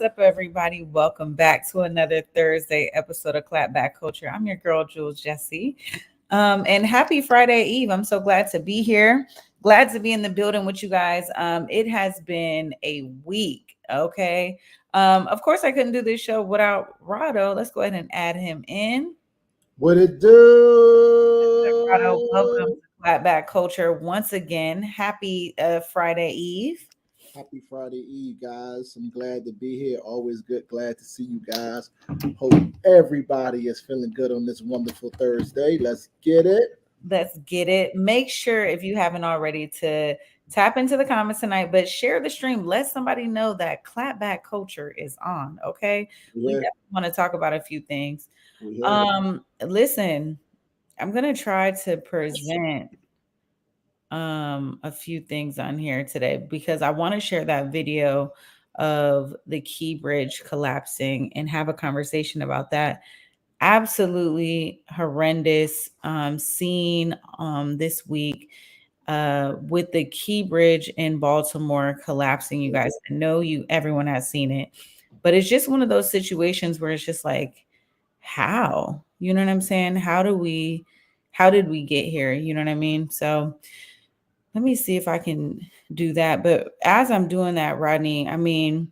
up, everybody? Welcome back to another Thursday episode of Clapback Culture. I'm your girl, Jessie. And happy Friday Eve. I'm so glad to be here. Glad to be in the building with you guys. It has been a week, okay? Of course, I couldn't do this show without Rado. Let's go ahead and add him in. What it Rado, welcome do? to Clapback Culture once again. Happy Friday Eve. Happy Friday Eve, guys. I'm glad to be here. Always good, glad to see you guys. Hope everybody is feeling good on this wonderful Thursday. Let's get it. Let's get it. Make sure if you haven't already to tap into the comments tonight, but share the stream. Let somebody know that clapback culture is on. Okay. We Yeah, definitely want to talk about a few things. we have. Listen, I'm gonna try to present a few things on here today because I want to share that video of the key bridge collapsing and have a conversation about that absolutely horrendous scene this week with the Key Bridge in Baltimore collapsing. You guys, I know everyone has seen it, but it's just one of those situations where it's just like, how? You know what I'm saying? How did we get here? You know what I mean? So let me see if I can do that. But as I'm doing that, Rodney, I mean,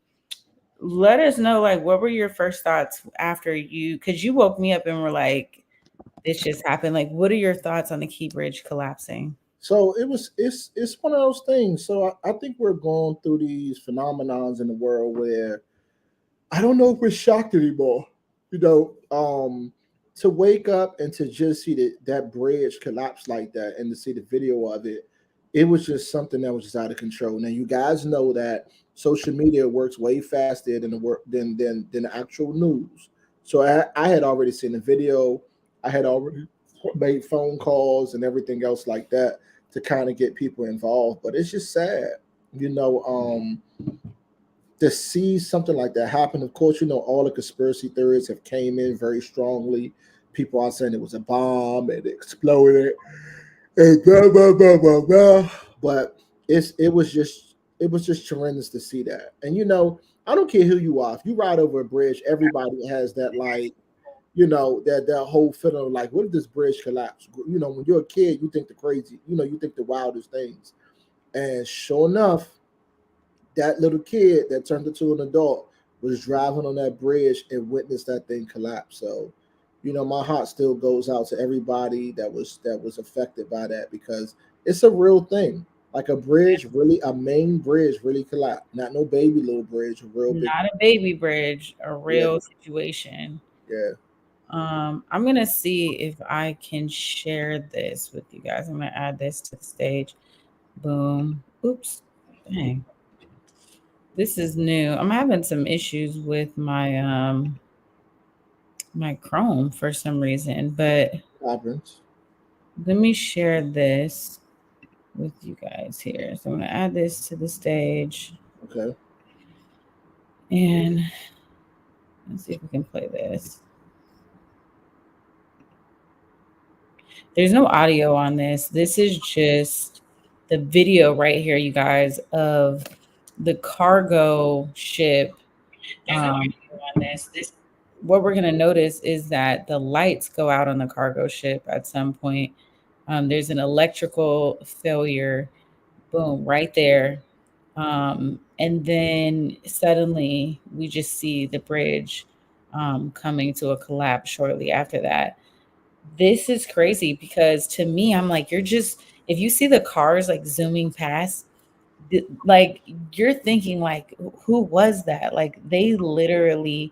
let us know, like, what were your first thoughts after because you woke me up and were like, this just happened. Like, what are your thoughts on the Key Bridge collapsing? So it's one of those things. So I think we're going through these phenomenons in the world where I don't know if we're shocked anymore. You know, to wake up and to just see that bridge collapse like that and to see the video of it, it was just something that was just out of control. Now you guys know that social media works way faster than the work than the actual news. So I had already seen the video. I had already made phone calls and everything else like that to kind of get people involved. But it's just sad, you know. To see something like that happen. Of course, you know all the conspiracy theories have came in very strongly. People are saying it was a bomb, it exploded, and blah blah blah blah blah. But it was just tremendous to see that. And you know, I don't care who you are. If you ride over a bridge, everybody has that like, you know, that whole feeling of like, what if this bridge collapse? You know, when you're a kid, you think the crazy, you know, you think the wildest things. And sure enough, that little kid that turned into an adult was driving on that bridge and witnessed that thing collapse. So, you know, my heart still goes out to everybody that was affected by that because it's a real thing. Like a bridge, really, a main bridge really collapsed. Not no baby little bridge, a real big. Not a baby bridge, a Yeah, real situation. yeah. I'm gonna see if I can share this with you guys. I'm gonna add this to the stage. Boom. Oops. Dang. This is new. I'm having some issues with my Chrome for some reason, but Happens. let me share this with you guys here. So I'm gonna add this to the stage Okay. and let's see if we can play this. There's no audio on this. This is just the video right here, you guys, of the cargo ship. There's no Um, video on this. This what we're gonna notice is that the lights go out on the cargo ship at some point. There's an electrical failure, boom, right there. And then suddenly we just see the bridge coming to a collapse shortly after that. This is crazy because to me, I'm like, if you see the cars like zooming past, like you're thinking, like, who was that? Like, they literally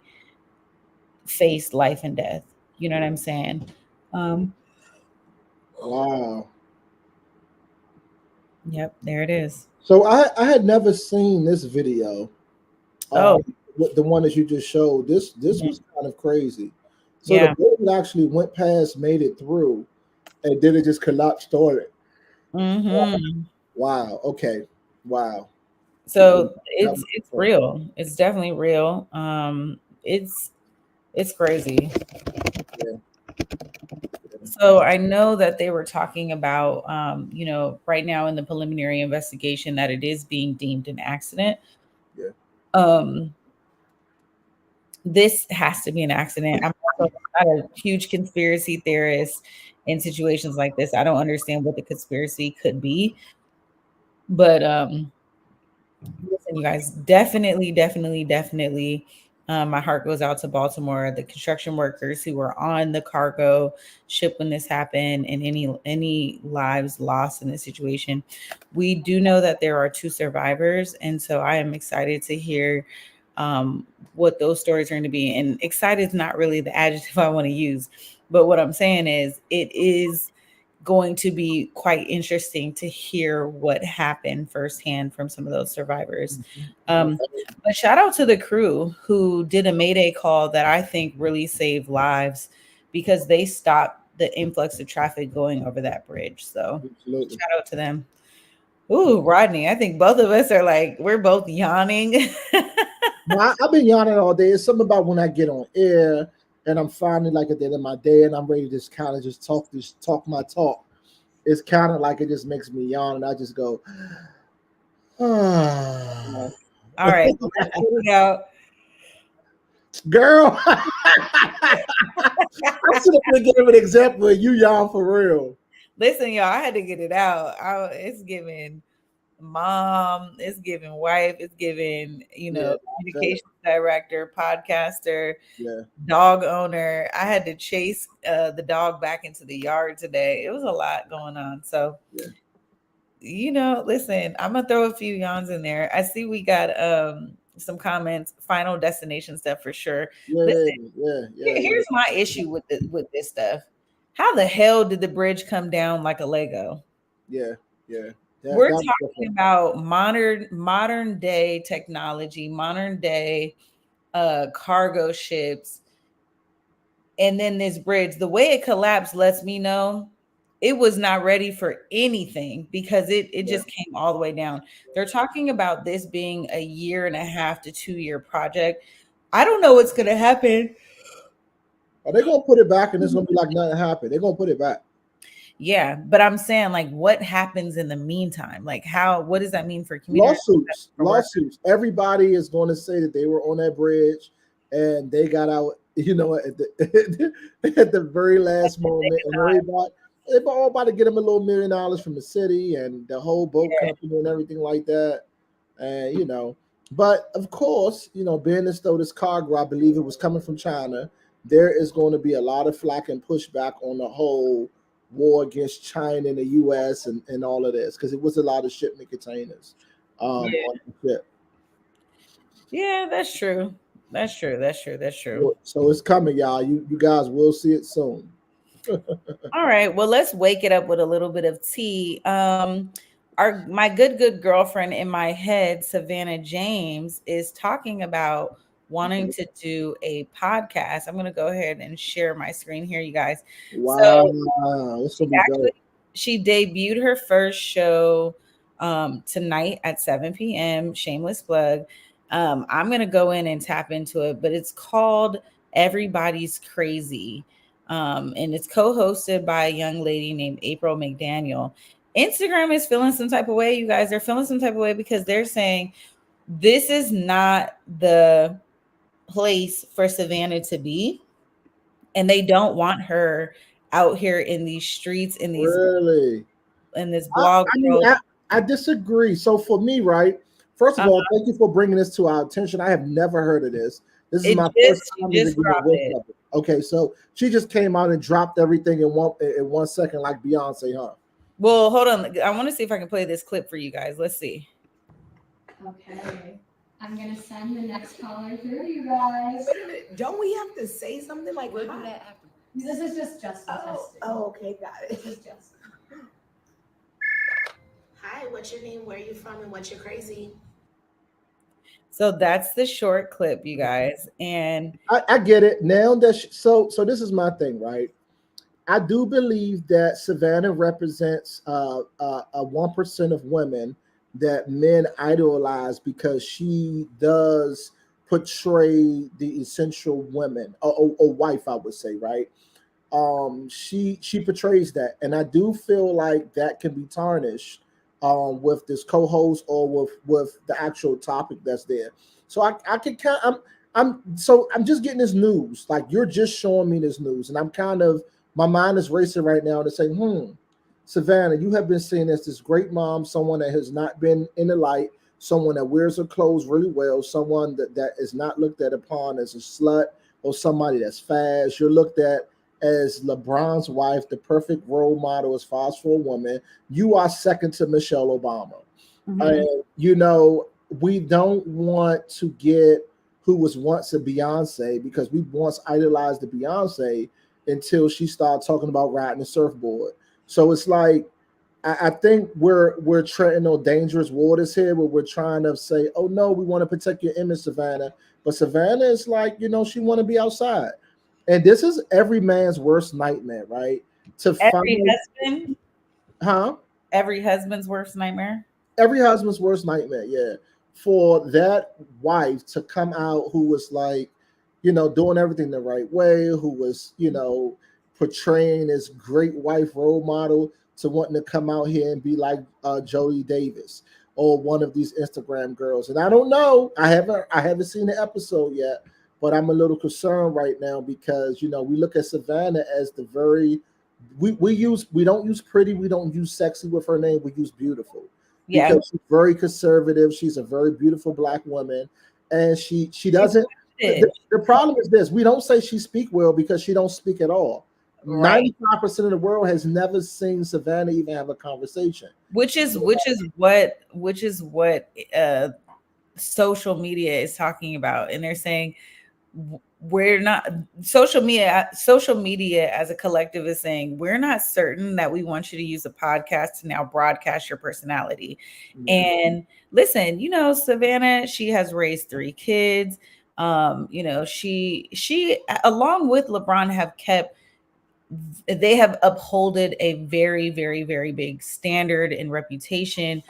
faced life and death. You know what I'm saying? Um, wow. yep, there it is. So I had never seen this video. Oh, With the one that you just showed, this mhm. was kind of crazy. So the Yeah. boat actually went past, made it through, and then it just collapsed on it. Hmm. Wow. Okay. Wow. So That it's real. It's definitely real. It's crazy. yeah. So I know that they were talking about, right now in the preliminary investigation that it is being deemed an accident. Yeah. Um, this has to be an accident. I'm also not a huge conspiracy theorist in situations like this. I don't understand what the conspiracy could be, but listen, you guys, definitely, definitely, definitely. My heart goes out to Baltimore, the construction workers who were on the cargo ship when this happened, and any lives lost in this situation. We do know that there are two survivors, and so I am excited to hear what those stories are going to be. And excited is not really the adjective I want to use, but what I'm saying is it is going to be quite interesting to hear what happened firsthand from some of those survivors. Um, but shout out to the crew who did a mayday call that I think really saved lives because they stopped the influx of traffic going over that bridge. So Absolutely. shout out to them. Ooh, Rodney, I think both of us are like, we're both yawning. Now, I've been yawning all day. It's something about when I get on air and I'm finally like at the end of my day and I'm ready to just kind of just talk my talk. It's kind of like it just makes me yawn and I just go, ah. All right, well, let's get it out. Girl, I should have given an example of you yawn for real. Listen, y'all, I had to get it out. It's giving mom, it's giving wife, it's giving, Yeah, I felt it. communications director, podcaster, Yeah, dog owner. I had to chase the dog back into the yard today. It was a lot going on. So, yeah, listen, I'm gonna throw a few yawns in there. I see we got some comments, final destination stuff for sure. yeah, Listen, yeah, yeah, yeah, here's my issue with this stuff. How the hell did the bridge come down like a Lego? yeah, yeah. We're That was talking different. about modern day technology, modern day cargo ships, and then this bridge. The way it collapsed lets me know it was not ready for anything because it Yeah. just came all the way down. They're talking about this being a year and a half to 2 year project. I don't know what's gonna happen. Are they gonna put it back and it's gonna be like nothing happened? They're gonna put it back. Yeah, but I'm saying like what happens in the meantime? Like what does that mean for community, Lawsuits, for work? lawsuits. Everybody is going to say that they were on that bridge and they got out, at the at the very last moment, and everybody they all about to get them a little $1 million from the city and the whole boat company and everything like that. And but of course, being as though this cargo, I believe it was coming from China, there is going to be a lot of flack and pushback on the whole war against China and the U.S. and all of this because it was a lot of shipment containers Yeah. on the ship. Yeah, that's true. That's true. That's true. That's true. So it's coming, y'all. You guys will see it soon. All right. Well, let's wake it up with a little bit of tea. Our my good girlfriend in my head, Savannah James, is talking about wanting to do a podcast. I'm gonna go ahead and share my screen here, you guys. Wow, So it's she gonna be dope. she debuted her first show tonight at 7 p.m. Shameless plug. I'm gonna go in and tap into it, but it's called Everybody's Crazy. And it's co-hosted by a young lady named April McDaniel. Instagram is feeling some type of way, you guys. They're feeling some type of way because they're saying this is not the place for Savannah to be, and they don't want her out here in these streets Really. in this I, blog I mean, world. I disagree. So for me, right? First of Uh, all, thank you for bringing this to our attention. I have never heard of this. This is it my first just she time even just getting a dropped whiff it. of it. Okay, so she just came out and dropped everything in 1 second, like Beyonce, huh? Well, hold on. I want to see if I can play this clip for you guys. Let's see. Okay. I'm gonna send the next caller through, you guys. Wait a minute. Don't we have to say something like We'll do that after. This is just Justin testing. Oh, okay, got This it. is Justin. Hi, what's your name? Where are you from? And what's your crazy? So that's the short clip, you guys. And I get it now. So this is my thing, right? I do believe that Savannah represents a 1% of women that men idolize because she does portray the essential women or wife, I would say, right? She portrays that, and I do feel like that can be tarnished with this co-host or with the actual topic that's there. So I can kind, I'm just getting this news. Like you're just showing me this news, and I'm kind of my mind is racing right now to say, Savannah, you have been seen as this great mom, someone that has not been in the light, someone that wears her clothes really well, someone that is not looked at upon as a slut or somebody that's fast. You're looked at as LeBron's wife, the perfect role model as far as for a woman. You are second to Michelle Obama. Mhm. And we don't want to get who was once a Beyonce because we once idolized the Beyonce until she started talking about riding a surfboard. So it's like I think we're treading on dangerous waters here where we're trying to say, oh no, we want to protect your image, Savannah. But Savannah is like, she want to be outside. And this is every man's worst nightmare, right? To Every find husband, huh? every husband's worst nightmare. Every husband's worst nightmare, yeah. For that wife to come out who was like, doing everything the right way, who was, portraying this great wife role model to wanting to come out here and be like Jodie Davis or one of these Instagram girls. And I don't know. I haven't seen the episode yet, but I'm a little concerned right now because we look at Savannah as the very we don't use pretty, we don't use sexy with her name, we use beautiful Yeah. because she's very conservative. She's a very beautiful black woman, and she doesn't. The problem is this: we don't say she speak well because she don't speak at all. Right. 95% of the world has never seen Savannah even have a conversation. Which is what social media is talking about, and they're saying we're not social media as a collective is saying we're not certain that we want you to use a podcast to now broadcast your personality. And listen, Savannah, she has raised 3 kids. She along with LeBron they have upholded a very, very, very big standard and reputation.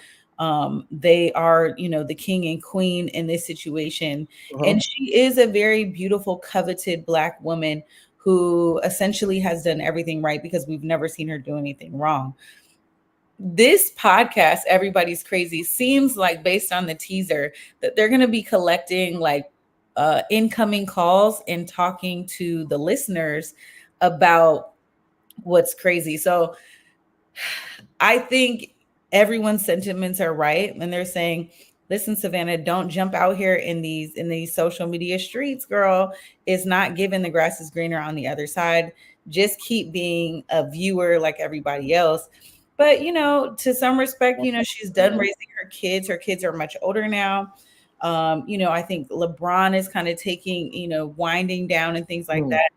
They are, the king and queen in this situation. And she is a very beautiful, coveted black woman who essentially has done everything right because we've never seen her do anything wrong. This podcast, Everybody's Crazy, seems like based on the teaser that they're going to be collecting like incoming calls and talking to the listeners about what's crazy. So I think everyone's sentiments are right when they're saying, listen, Savannah, don't jump out here in these social media streets, girl. It's not given the grass is greener on the other side. Just keep being a viewer like everybody else. But to some respect, she's done raising her kids. Her kids are much older now. I think LeBron is kind of taking, winding down and things like that.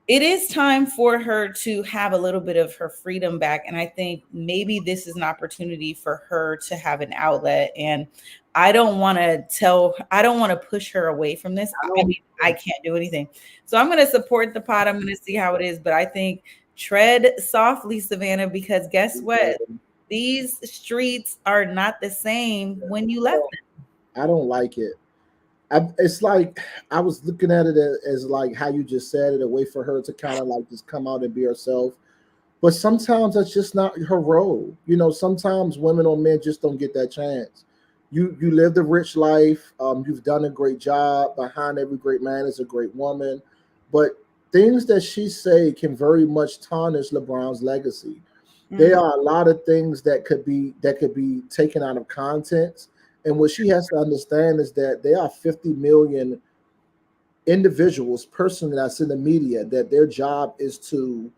It is time for her to have a little bit of her freedom back. And I think maybe this is an opportunity for her to have an outlet. And I don't want to push her away from this. I mean, I can't do anything. So I'm going to support the pod. I'm going to see how it is. But I think tread softly, Savannah, because guess what? These streets are not the same when you left them. I don't like it. It's like I was looking at it as like how you just said it, a way for her to kind of like just come out and be herself. But sometimes that's just not her role. Sometimes women or men just don't get that chance. You lived a rich life. You've done a great job. Behind every great man is a great woman. But things that she say can very much tarnish LeBron's legacy. There are a lot of things that could be taken out of context. And what she has to understand is that there are 50 million individuals, personally, that's in the media, that their job is to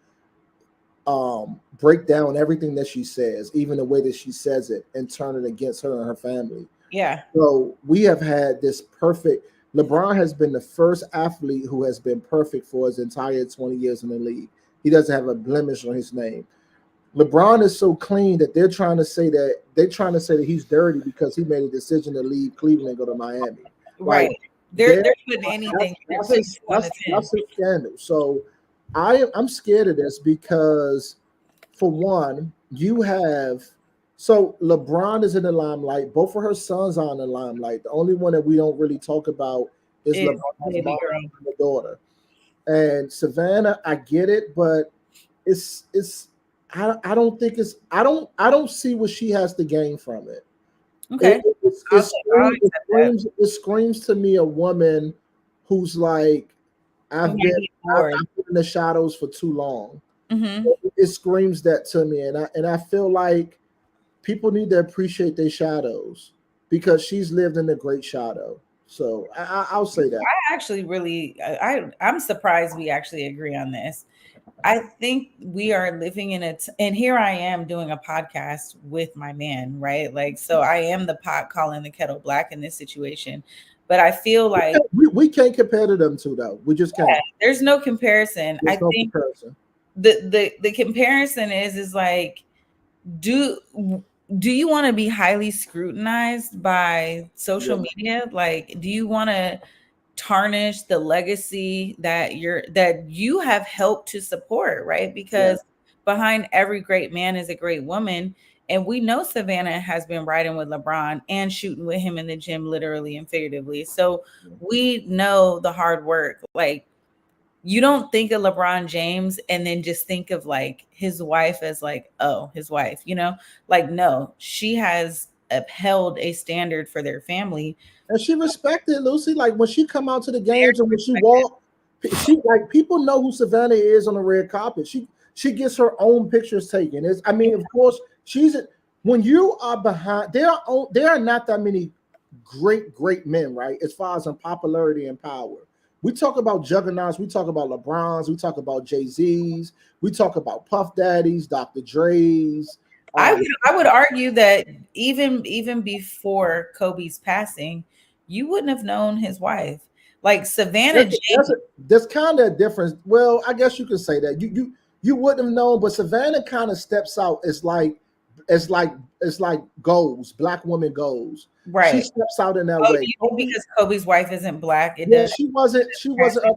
break down everything that she says, even the way that she says it, and turn it against her and her family. Yeah. So we have had this perfect. LeBron has been the first athlete who has been perfect for his entire 20 years in the league. He doesn't have a blemish on his name. LeBron is so clean that they're trying to say that he's dirty because he made a decision to leave Cleveland and go to Miami. Right. Like, they're putting anything. That's a scandal. So I'm scared of this because, for one, so LeBron is in the limelight. Both of her sons are in the limelight. The only one that we don't really talk about is LeBron's mom and the daughter. And Savannah, I get it, but it's I don't think I don't see what she has to gain from it. Okay. It screams to me a woman who's like, You I've might been be bored. I've been in the shadows for too long. Mm-hmm. It screams that to me, and I feel like people need to appreciate their shadows because she's lived in a great shadow. So I'll say that. I actually really, I'm surprised we actually agree on this. I think we are living in it, and here I am doing a podcast with my man, right? Like, so I am the pot calling the kettle black in this situation, but I feel like We can't compare to them two though. We just can't. there's no comparison. I There's no think comparison. the comparison is like, do do you want to be highly scrutinized by social Yeah. media? Like, do you want to tarnish the legacy that you have helped to support, right? Yeah. Because behind every great man is a great woman. And we know Savannah has been riding with LeBron and shooting with him in the gym, literally and figuratively. So we know the hard work. Like, you don't think of LeBron James and then just think of like his wife as like, oh, his wife, like, no, she has upheld a standard for their family. And she respected Lucy. Like when she come out to the Very games and when she respected. walk, she like people know who Savannah is on the red carpet. She gets her own pictures taken. It's, I mean, of course, when you are behind, there are not that many great men, right? As far as in popularity and power. We talk about juggernauts, we talk about LeBrons, we talk about Jay-Z's, we talk about Puff Daddies, Dr. Dre's. I would argue that even before Kobe's passing, you wouldn't have known his wife. Like Savannah James. There's kind of a difference. Well, I guess you could say that you wouldn't have known, but Savannah kind of steps out. It's like goals, black woman goals. Right. She steps out in that way. Because Kobe's wife isn't black. She wasn't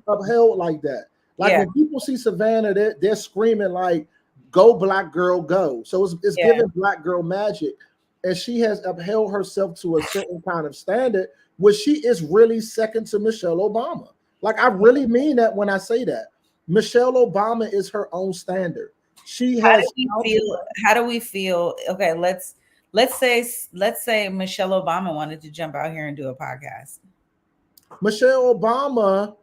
upheld like that. Like when people see Savannah, they're screaming like, "Go black girl, go!" So it's giving black girl magic, and she has upheld herself to a certain kind of standard, which she is really second to Michelle Obama. Like I really mean that when I say that. Michelle Obama is her own standard. She has. How do we feel? Okay, let's say Michelle Obama wanted to jump out here and do a podcast. Michelle Obama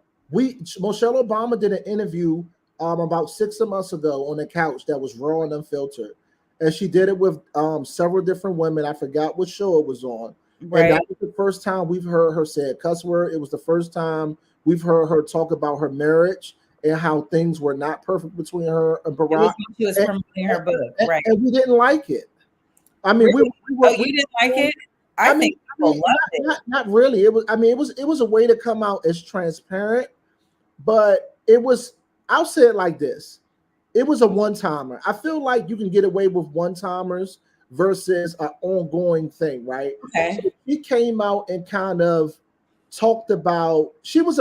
did an interview about 6 months ago on the couch that was raw and unfiltered, and she did it with several different women. I forgot what show it was on. Right. And that was the first time we've heard her say a cuss word. It was the first time we've heard her talk about her marriage and how things were not perfect between her and Barack. She was promoting her book, right? And we didn't like it. I mean, really? You didn't like it? I think people loved it. Not really. It was. I mean, it was a way to come out as transparent, but it was. I'll say it like this: it was a one-timer. I feel like you can get away with one-timers versus an ongoing thing, right? Okay. So she came out and kind of talked about. She was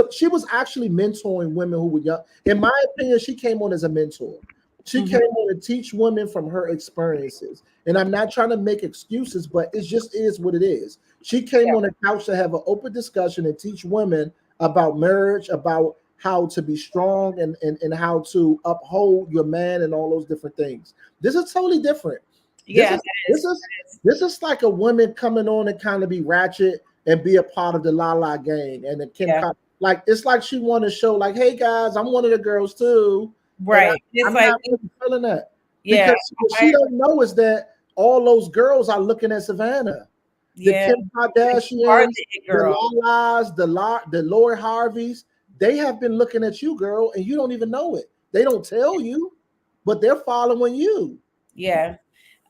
actually mentoring women who were young. In my opinion, she came on as a mentor. She came on to teach women from her experiences. And I'm not trying to make excuses, but it just is what it is. She came on the couch to have an open discussion and teach women about marriage, about how to be strong and how to uphold your man and all those different things. This is totally different. Yeah, this is like a woman coming on and kind of be ratchet and be a part of the La La gang and the Kim. Like it's like she want to show like, hey guys, I'm one of the girls too. Right. I'm not really feeling that. Yeah. Because what she don't know is that all those girls are looking at Savannah. The Kim Kardashians, the Lalas, the Lori Harveys, they have been looking at you, girl, and you don't even know it. They don't tell you, but they're following you. Yeah.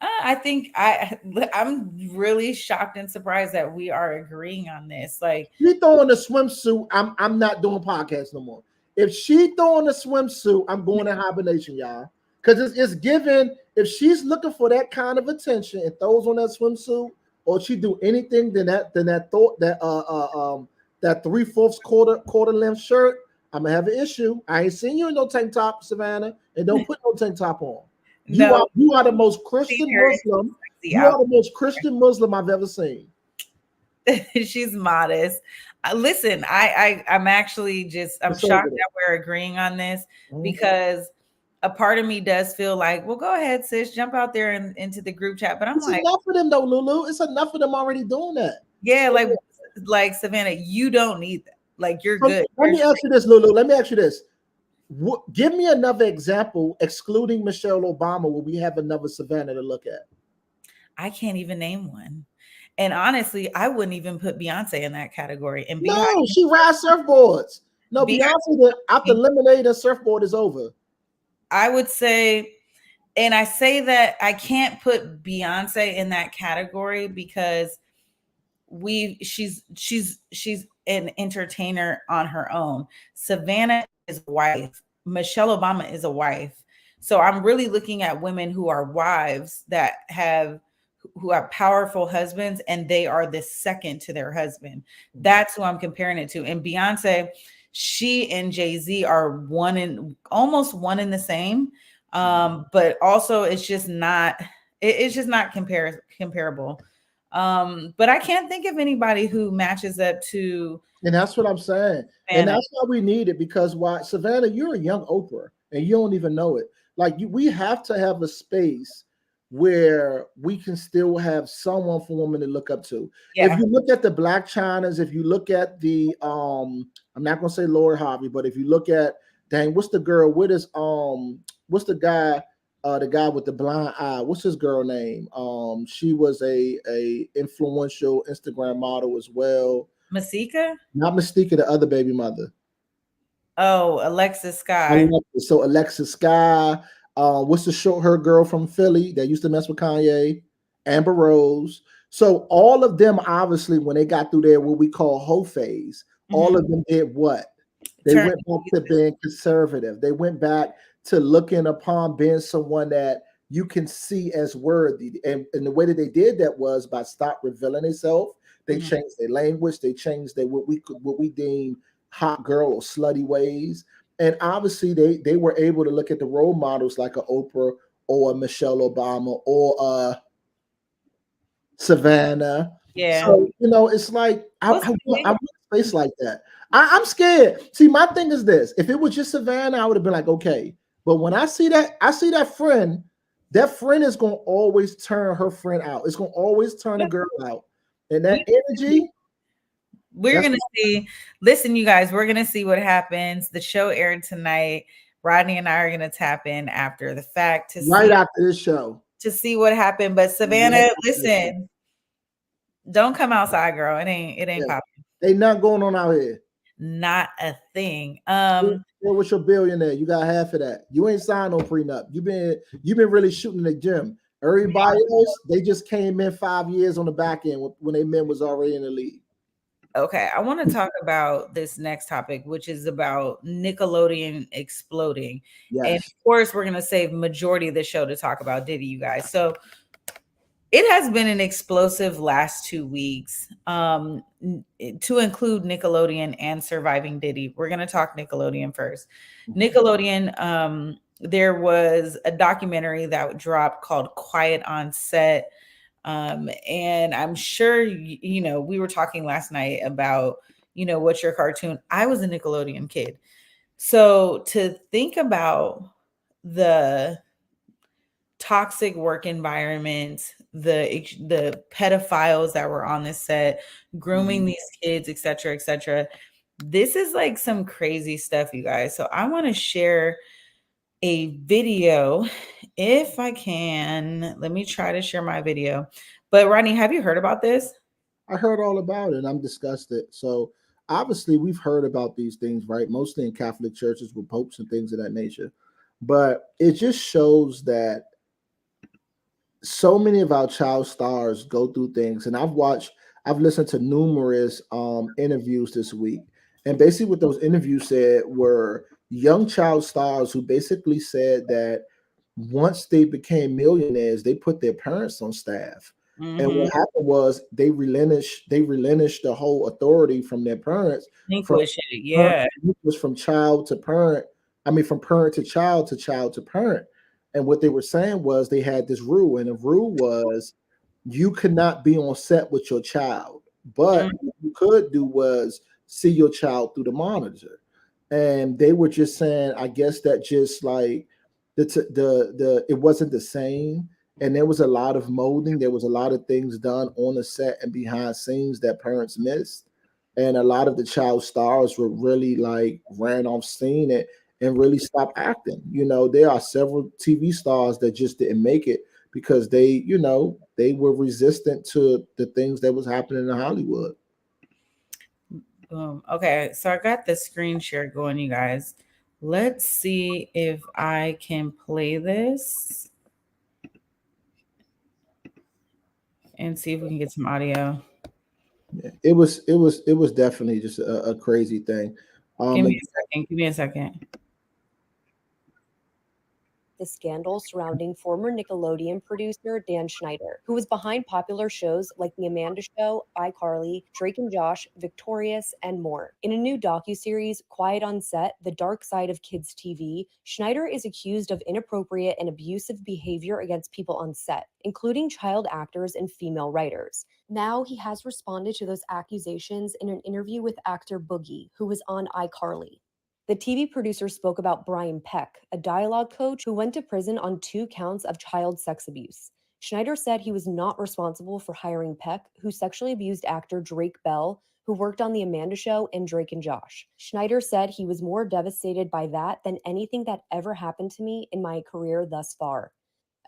I think I'm really shocked and surprised that we are agreeing on this. Like, she throwing a swimsuit, I'm not doing podcasts no more. If she throwing a swimsuit, I'm going to hibernation, y'all. Because it's given, if she's looking for that kind of attention and throws on that swimsuit, or she do anything that 3/4 quarter length shirt, I'm gonna have an issue. I ain't seen you in no tank top, Savannah, and don't put no tank top on. You are the most Christian Muslim. You are the most Christian Muslim I've ever seen. She's modest. Listen, I'm actually I'm shocked that we're agreeing on this because a part of me does feel like, well, go ahead, sis, jump out there and into the group chat. But I'm like, enough of them though, Lulu. It's enough of them already doing that. Yeah, like Savannah, you don't need that. Like you're So good. let me ask you this, Lulu. Let me ask you this. Give me another example, excluding Michelle Obama, where we have another Savannah to look at. I can't even name one. And honestly, I wouldn't even put Beyonce in that category. And No, she rides surfboards. No, Beyonce, after Lemonade, her surfboard is over. I would say, and I say that I can't put Beyonce in that category because she's an entertainer on her own. Savannah is a wife. Michelle Obama is a wife. So I'm really looking at women who are wives who have powerful husbands, and they are the second to their husband. That's who I'm comparing it to. And Beyonce, she and Jay-Z are almost one in the same. But also it's just not comparable. But I can't think of anybody who matches up to. And that's what I'm saying. Savannah. And that's why we need it, because why, Savannah, you're a young Oprah and you don't even know it. Like we have to have a space where we can still have someone for women to look up to. Yeah. If you look at the Black Chinas, if you look at the I'm not gonna say Lori Harvey, but if you look at, dang, what's the girl with his what's the guy with the blind eye, what's his girl name? She was a influential Instagram model as well. Masika? Not Mystica, the other baby mother. Oh, Alexis Sky. So Alexis Sky. What's the short hair girl from Philly that used to mess with Kanye? Amber Rose. So all of them, obviously, when they got through their what we call hoe phase, all of them did what? They went back to being conservative. They went back to looking upon being someone that you can see as worthy. And the way that they did that was by stop revealing themselves. They changed their language. They changed what we deem hot girl or slutty ways. And obviously they were able to look at the role models like a Oprah or a Michelle Obama or Savannah. Yeah. So, it's like I want a space like that. I'm scared. See, my thing is this. If it was just Savannah, I would have been like, okay. But when I see that friend is going to always turn her friend out. It's going to always turn a girl out. And that energy, we're going to see. Listen, you guys, we're going to see what happens. The show aired tonight. Rodney and I are going to tap in after the fact after this show to see what happened. But Savannah, listen, don't come outside, girl. It ain't popping. Ain't nothing going on out here. Not a thing. What's your billionaire? You got half of that. You ain't signed no prenup. You've been really shooting the gym. Everybody else, they just came in 5 years on the back end when they men was already in the league. Okay, I want to talk about this next topic, which is about Nickelodeon exploding. Yes. And of course, we're going to save majority of the show to talk about Diddy, you guys. So it has been an explosive last 2 weeks, to include Nickelodeon and Surviving Diddy. We're going to talk Nickelodeon first. Nickelodeon, there was a documentary that dropped called Quiet on Set. And I'm sure, we were talking last night about, what's your cartoon? I was a Nickelodeon kid. So to think about the toxic work environment, the pedophiles that were on this set, grooming these kids, et cetera, this is like some crazy stuff, you guys. So I want to share a video if I can. Let me try to share my video. But Rodney, have you heard about this? I heard all about it. I'm disgusted. So obviously we've heard about these things, right? Mostly in Catholic churches with popes and things of that nature. But it just shows that so many of our child stars go through things. And I've listened to numerous interviews this week. And basically what those interviews said were young child stars who basically said that once they became millionaires, they put their parents on staff. And what happened was they relinquished the whole authority from their parents. From child to parent. I mean, from parent to child to child to parent. And what they were saying was they had this rule, and the rule was you could not be on set with your child, but what you could do was see your child through the monitor. And they were just saying, I guess that just like the it wasn't the same. And there was a lot of molding. There was a lot of things done on the set and behind scenes that parents missed. and a lot of the child stars were really like ran off scene and really stopped acting. There are several TV stars that just didn't make it because they were resistant to the things that was happening in Hollywood. Boom. Okay, so I got the screen share going, you guys. Let's see if I can play this and see if we can get some audio. Yeah, it was definitely just a crazy thing. Give me And a second. Give me a second. The scandal surrounding former Nickelodeon producer Dan Schneider, who was behind popular shows like The Amanda Show, iCarly, Drake and Josh, Victorious, and more. In a new docuseries, Quiet on Set: The Dark Side of Kids TV, Schneider is accused of inappropriate and abusive behavior against people on set, including child actors and female writers. Now he has responded to those accusations in an interview with actor Boogie, who was on iCarly. The TV producer spoke about Brian Peck, a dialogue coach who went to prison on 2 counts of child sex abuse. Schneider said he was not responsible for hiring Peck, who sexually abused actor Drake Bell, who worked on The Amanda Show and Drake and Josh. Schneider said he was more devastated by that than anything that ever happened to me in my career thus far.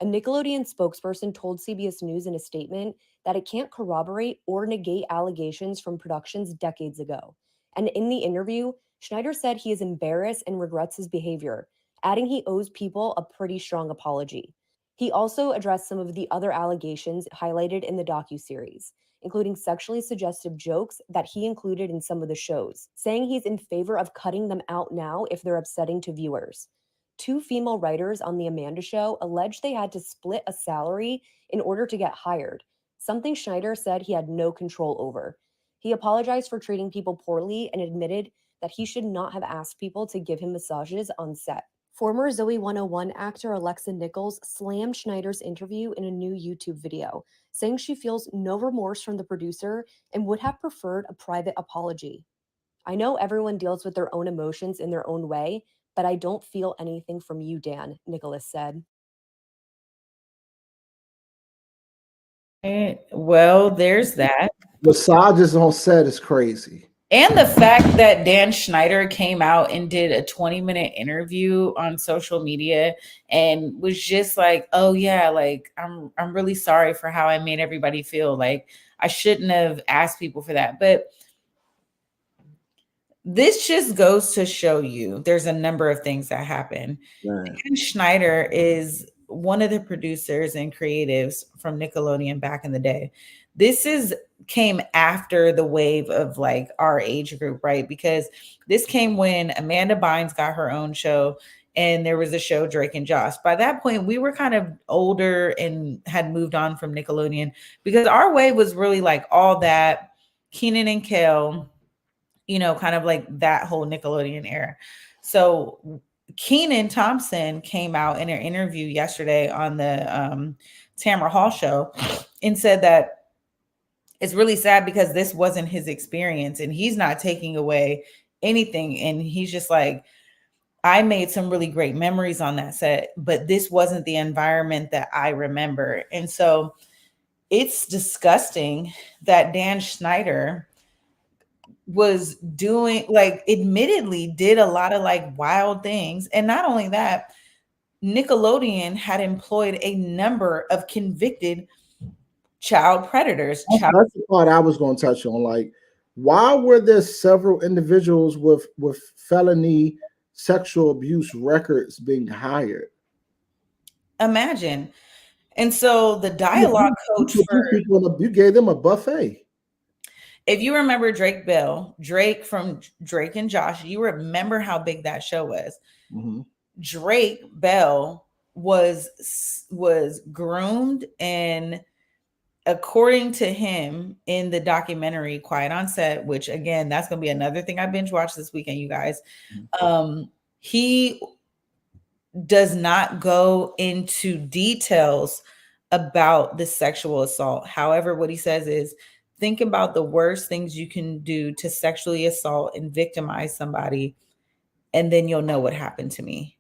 A Nickelodeon spokesperson told CBS News in a statement that it can't corroborate or negate allegations from productions decades ago. And in the interview, Schneider said he is embarrassed and regrets his behavior, adding he owes people a pretty strong apology. He also addressed some of the other allegations highlighted in the docuseries, including sexually suggestive jokes that he included in some of the shows, saying he's in favor of cutting them out now if they're upsetting to viewers. 2 female writers on The Amanda Show alleged they had to split a salary in order to get hired, something Schneider said he had no control over. He apologized for treating people poorly and admitted that he should not have asked people to give him massages on set. Former Zoe 101 actor Alexa Nichols slammed Schneider's interview in a new YouTube video, saying she feels no remorse from the producer and would have preferred a private apology. I know everyone deals with their own emotions in their own way, but I don't feel anything from you, Dan, Nicholas said. Well, there's that. massages on set is crazy. And the fact that Dan Schneider came out and did a 20-minute interview on social media and was just like, "Oh yeah, like I'm really sorry for how I made everybody feel. Like I shouldn't have asked people for that." But this just goes to show you there's a number of things that happen. Right. Dan Schneider is one of the producers and creatives from Nickelodeon back in the day. This is came after the wave of like our age group, right? Because this came when Amanda Bynes got her own show and there was a show Drake and Josh. By that point, we were kind of older and had moved on from Nickelodeon because our wave was really like all that Keenan and Kel, kind of like that whole Nickelodeon era. So Keenan Thompson came out in an interview yesterday on the Tamara Hall show and said that it's really sad because this wasn't his experience and he's not taking away anything. And he's just like, I made some really great memories on that set, but this wasn't the environment that I remember. And so it's disgusting that Dan Schneider was doing, like, admittedly did a lot of like wild things. And not only that, Nickelodeon had employed a number of convicted child predators. That's the part I was going to touch on. Like, why were there several individuals with felony sexual abuse records being hired? Imagine. And so the dialogue coach you gave them a buffet. If you remember Drake from Drake and Josh, you remember how big that show was. Mm-hmm. Drake Bell was groomed, and according to him in the documentary Quiet on Set, which again, that's going to be another thing I binge watched this weekend, you guys. He does not go into details about the sexual assault. However, what he says is, think about the worst things you can do to sexually assault and victimize somebody, and then you'll know what happened to me.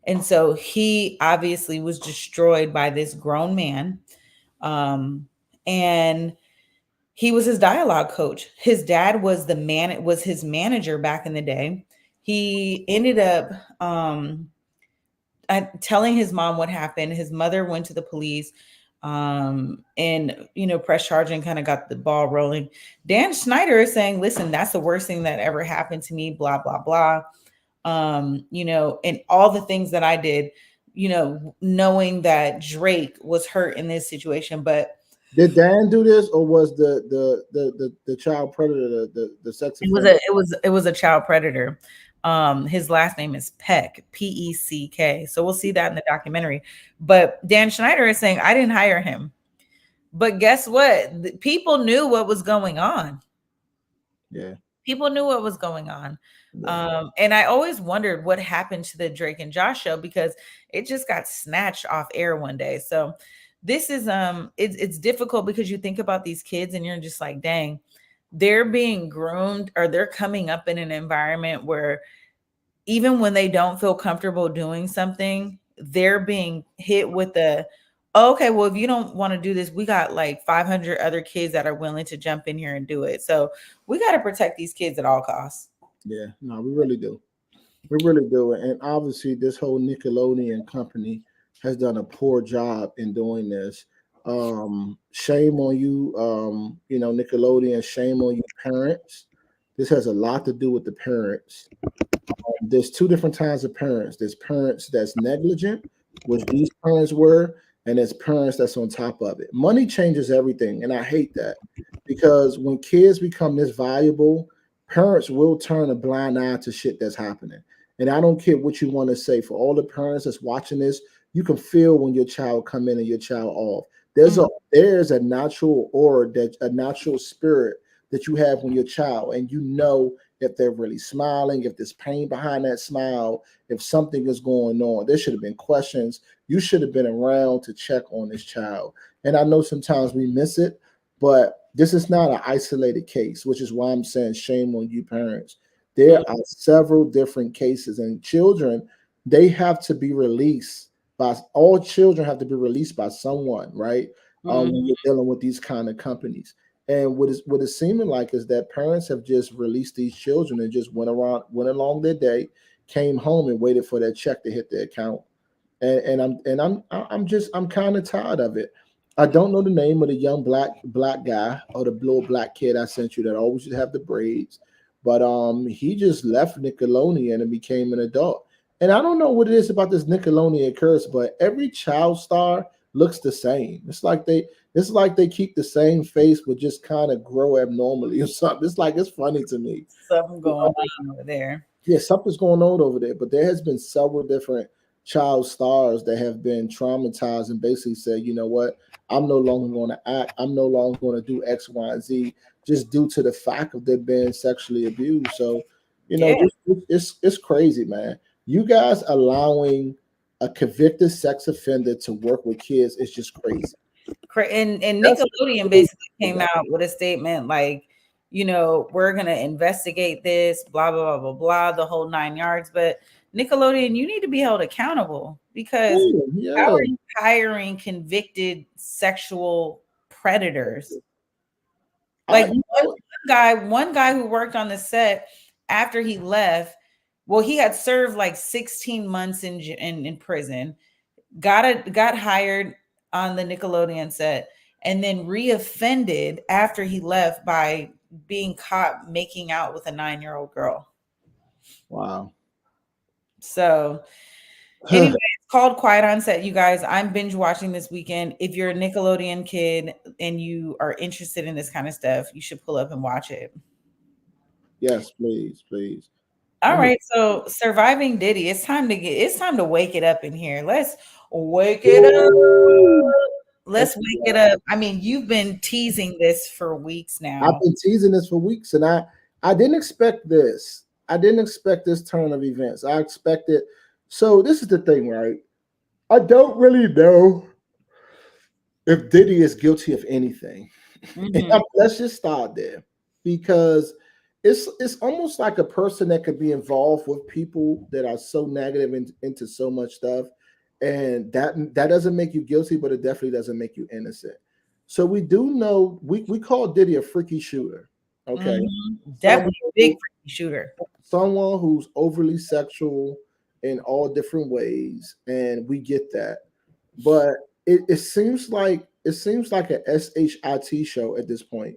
And so he obviously was destroyed by this grown man. And He was his dialogue coach. His dad was was his manager back in the day. He ended up telling his mom what happened. His mother went to the police, and press charging, kind of got the ball rolling. Dan Schneider is saying, listen, that's the worst thing that ever happened to me, blah blah blah. And all the things that I did, knowing that Drake was hurt in this situation. But Did Dan do this, or was the child predator the sex it was offender? a child predator. His last name is Peck, Peck. So we'll see that in the documentary. But Dan Schneider is saying, I didn't hire him. But guess what? People knew what was going on. Yeah. People knew what was going on. Yeah. And I always wondered what happened to the Drake and Josh show, because it just got snatched off air one day. So this is it's difficult, because you think about these kids and you're just like, dang, they're being groomed, or they're coming up in an environment where even when they don't feel comfortable doing something, they're being hit with the, oh, okay, well, if you don't want to do this, we got like 500 other kids that are willing to jump in here and do it. So we got to protect these kids at all costs. Yeah. No, we really do. We really do. And obviously, this whole Nickelodeon company has done a poor job in doing this. Shame on you, Nickelodeon. Shame on you, parents. This has a lot to do with the parents. There's two different kinds of parents. There's parents that's negligent, which these parents were, and there's parents that's on top of it. Money changes everything, and I hate that, because when kids become this valuable, parents will turn a blind eye to shit that's happening. And I don't care what you want to say. For all the parents that's watching this, you can feel when your child come in and your child off. There's a natural aura, that a natural spirit that you have when your child, and if they're really smiling, if there's pain behind that smile, if something is going on. There should have been questions. You should have been around to check on this child. And I know sometimes we miss it, but this is not an isolated case, which is why I'm saying shame on you, parents. There are several different cases, and children, they have to be released all children have to be released by someone, right? When you're dealing with these kind of companies. And what is seeming like is that parents have just released these children and just went along their day, came home and waited for their check to hit their account. I'm kind of tired of it. I don't know the name of the young black guy, or the little black kid I sent you that always used to have the braids, but he just left Nickelodeon and became an adult. And I don't know what it is about this Nickelodeon curse, but every child star looks the same. It's like they keep the same face, but just kind of grow abnormally or something. It's funny to me. Something going on over there. Yeah, something's going on over there. But there has been several different child stars that have been traumatized and basically said, you know what, I'm no longer going to act. I'm no longer going to do X, Y, and Z, just due to the fact of them being sexually abused. So, it's crazy, man. You guys allowing a convicted sex offender to work with kids is just crazy. And Nickelodeon basically came out with a statement like, we're going to investigate this, blah, blah, blah, blah, blah, the whole 9 yards. But Nickelodeon, you need to be held accountable, because how are you hiring convicted sexual predators? Like one guy who worked on the set, after he left, well, he had served like 16 months in prison, got hired on the Nickelodeon set, and then reoffended after he left by being caught making out with a 9-year-old girl. Wow. So anyway, it's called Quiet on Set, you guys. I'm binge watching this weekend. If you're a Nickelodeon kid and you are interested in this kind of stuff, you should pull up and watch it. Yes, please. All right, so surviving Diddy. It's time to wake it up in here. Let's wake it up. Let's wake it up. I mean, you've been teasing this for weeks now. I've been teasing this for weeks, and I didn't expect this. I didn't expect this turn of events. I expected. So this is the thing, right? I don't really know if Diddy is guilty of anything. Let's just start there, because it's almost like a person that could be involved with people that are so negative into so much stuff, and that doesn't make you guilty, but it definitely doesn't make you innocent. So we do know we call Diddy a freaky shooter. Okay. Definitely a big Someone freaky shooter. someone who's overly sexual in all different ways, and we get that. But it seems like a shit show at this point,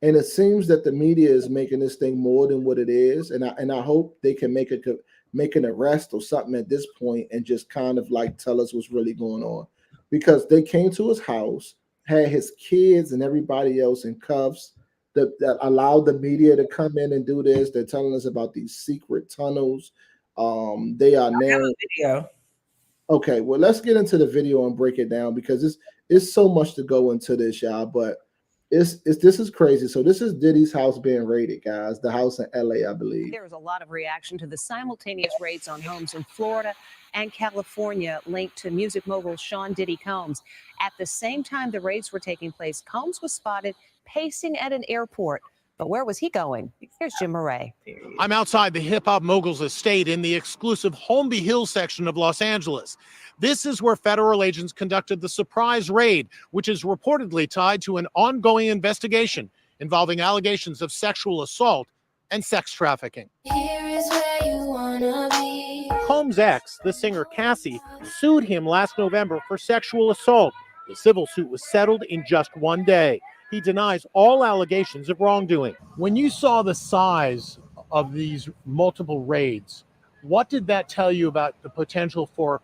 and it seems that the media is making this thing more than what it is. And I hope they can make an arrest or something at this point and just kind of like tell us what's really going on, because they came to his house, had his kids and everybody else in cuffs, that allowed the media to come in and do this. They're telling us about these secret tunnels. They are I have now a video. okay. Well, let's get into the video and break it down because it's so much to go into this, y'all. But it's this is crazy. So this is Diddy's house being raided, guys. The house in LA, I believe. There was a lot of reaction to the simultaneous raids on homes in Florida and California linked to music mogul Sean Diddy Combs. At the same time the raids were taking place, Combs was spotted pacing at an airport. But where was he going? Here's Jim Murray. I'm outside the hip-hop mogul's estate in the exclusive Holmby Hill section of Los Angeles. This is where federal agents conducted the surprise raid, which is reportedly tied to an ongoing investigation involving allegations of sexual assault and sex trafficking. Here is where you wanna be. Combs' ex, the singer Cassie, sued him last November for sexual assault. The civil suit was settled in just one day. He denies all allegations of wrongdoing. When you saw the size of these multiple raids, what did that tell you about the potential for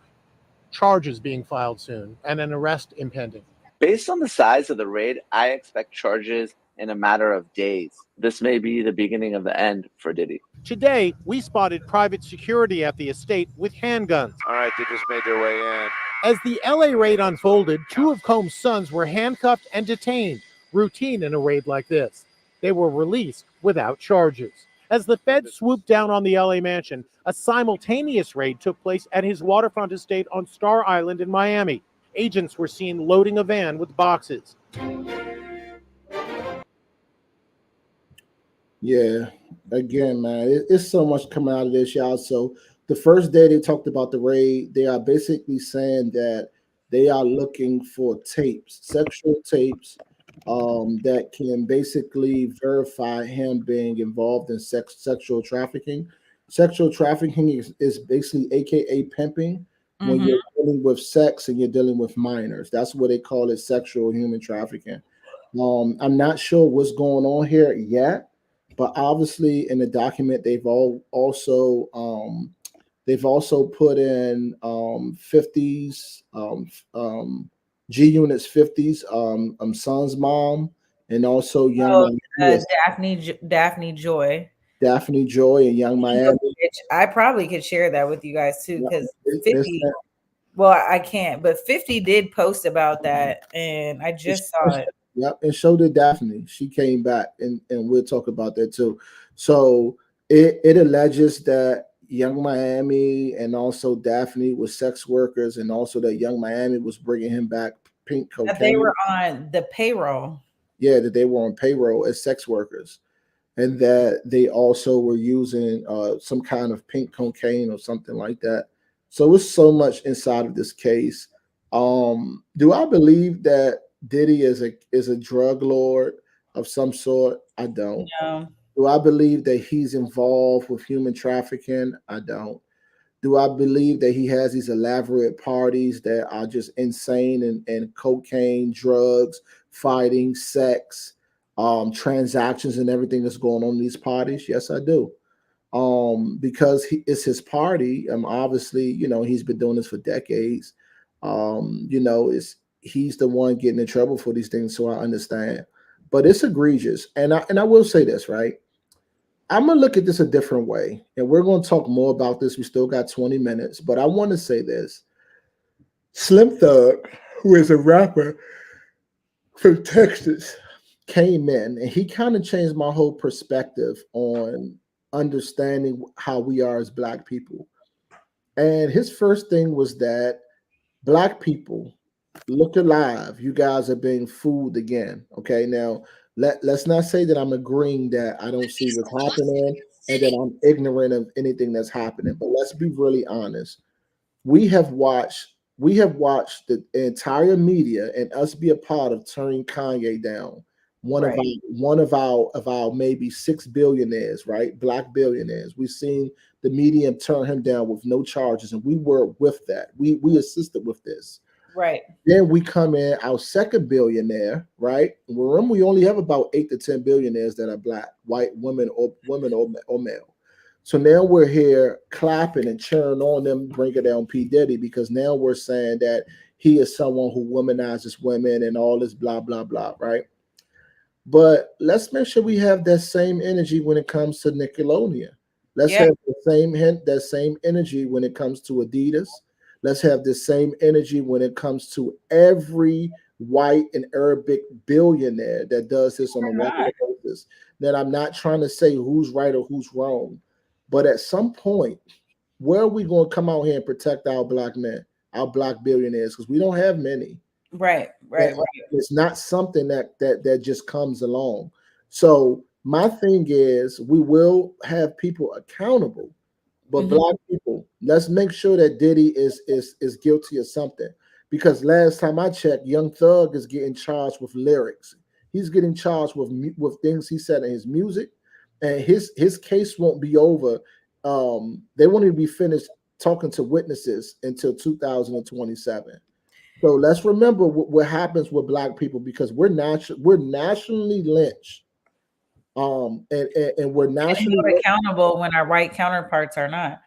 charges being filed soon and an arrest impending? Based on the size of the raid, I expect charges in a matter of days. This may be the beginning of the end for Diddy. Today, we spotted private security at the estate with handguns. All right, they just made their way in. As the LA raid unfolded, two of Combs' sons were handcuffed and detained. Routine in a raid like this. They were released without charges. As the feds swooped down on the LA mansion, a simultaneous raid took place at his waterfront estate on Star Island in Miami. Agents were seen loading a van with boxes. Yeah, again, man, it's so much coming out of this, y'all. So the first day they talked about the raid, they are basically saying that they are looking for tapes, sexual tapes, that can basically verify him being involved in sexual trafficking. Sexual trafficking is basically AKA pimping when you're dealing with sex and you're dealing with minors. That's what they call it, sexual human trafficking. I'm not sure what's going on here yet, but obviously in the document also put in 50s G Unit's 50s son's mom, and also Young Miami, Daphne Joy. Daphne Joy and Young Miami. I probably could share that with you guys too, because 50. Well, I can't, but 50 did post about that, and I just saw it. Yep, and so did Daphne. She came back, and we'll talk about that too. So it alleges that Young Miami and also Daphne was sex workers, and also that Young Miami was bringing him back pink cocaine. That they were on the payroll. Yeah, that they were on payroll as sex workers, and that they also were using some kind of pink cocaine or something like that. So it's so much inside of this case. Do I believe that Diddy is a drug lord of some sort? I don't. No. Do I believe that he's involved with human trafficking? I don't. Do I believe that he has these elaborate parties that are just insane and cocaine, drugs, fighting, sex, transactions, and everything that's going on in these parties? Yes, I do. Because it's his party. Obviously, he's been doing this for decades. He's the one getting in trouble for these things, so I understand. But it's egregious. And I will say this, right? I'm going to look at this a different way, and we're going to talk more about this. We still got 20 minutes, but I want to say this. Slim Thug, who is a rapper from Texas, came in, and he kind of changed my whole perspective on understanding how we are as Black people. And his first thing was that Black people, look alive. You guys are being fooled again. Okay, now let's not say that I'm agreeing that I don't see what's happening and that I'm ignorant of anything that's happening. But let's be really honest. We have watched we have watched the entire media and us be a part of turning Kanye down. Right. Of our maybe 6 billionaires, right? Black billionaires. We've seen the media turn him down with no charges, and we were with that. We assisted with this. Right. Then we come in our second billionaire, right? Remember, we only have about 8 to 10 billionaires that are black, white, or male. So now we're here clapping and cheering on them, bringing down P. Diddy, because now we're saying that he is someone who womanizes women and all this blah, blah, blah, right? But let's make sure we have that same energy when it comes to Nickelodeon. Let's Yeah. have that same energy when it comes to Adidas. Let's have the same energy when it comes to every white and Arabic billionaire that does this on a regular basis. Then I'm not trying to say who's right or who's wrong, but at some point, where are we going to come out here and protect our black men, our black billionaires? Because we don't have many. Right. It's not something that just comes along. So my thing is, we will have people accountable, but black people, let's make sure that Diddy is guilty of something. Because last time I checked, Young Thug is getting charged with lyrics. He's getting charged with things he said in his music, and his case won't be over. They won't even be finished talking to witnesses until 2027. So let's remember what happens with black people, because we're nationally lynched, and we're nationally accountable when our white counterparts are not.